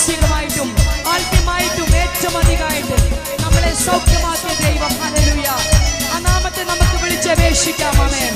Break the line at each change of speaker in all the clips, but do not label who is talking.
മാനസികമായിട്ടും ആത്മീയമായിട്ടും ഏറ്റവും അധികമായിട്ട് നമ്മളെ സൗഖ്യമാക്കിയ ദൈവം. ഹല്ലേലൂയ. ആ നാമത്തെ നമുക്ക് വിളിച്ചപേക്ഷിക്കാം. ആമേൻ.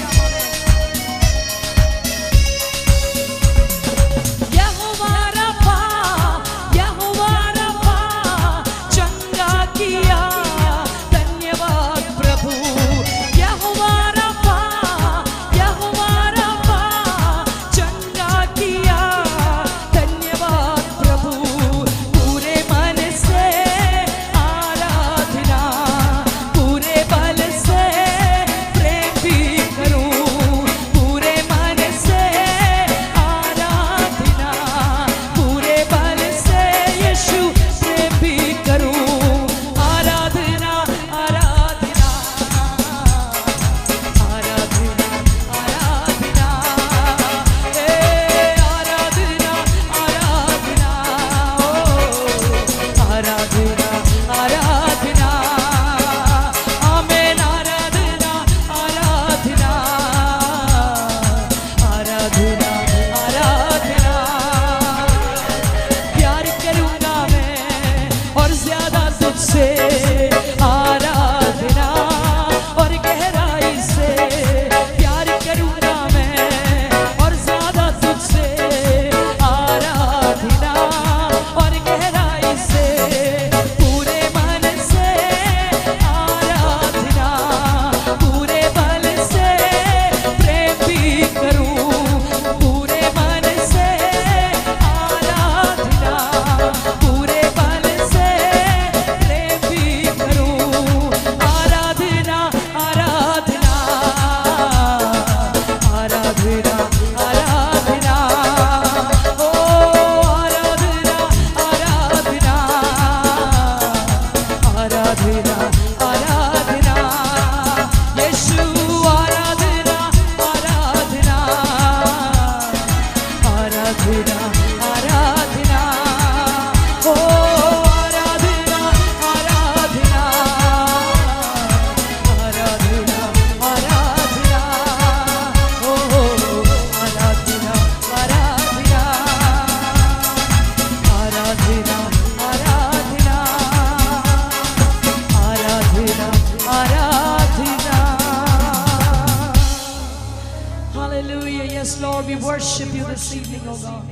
Yes, Lord, we worship you this evening, oh God.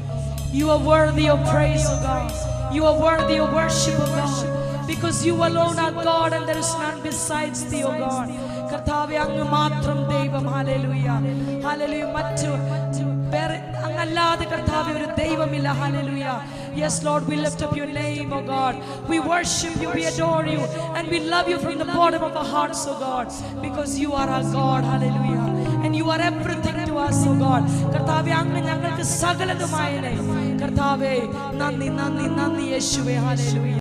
You are worthy of praise, oh God. You are worthy of worship, oh God. Because you alone are God and there is none besides thee, oh God. കർത്താവേ, അങ്ങ് മാത്രം ദൈവം. Hallelujah. Hallelujah. മറ്റു അങ്ങല്ലാതെ കർത്താവേ ഒരു ദൈവമില്ല. Hallelujah. Yes, Lord, we lift up your name, oh God. We worship you, we adore you, and we love you from the bottom of our hearts, oh God, because you are our God. Hallelujah. And you are everything to us, oh God. കർത്താവേ, അങ്ങ് ഞങ്ങൾക്ക് സകലതുമായേ. കർത്താവേ, നന്ദി നന്ദി നന്ദി യേശുവേ. Hallelujah.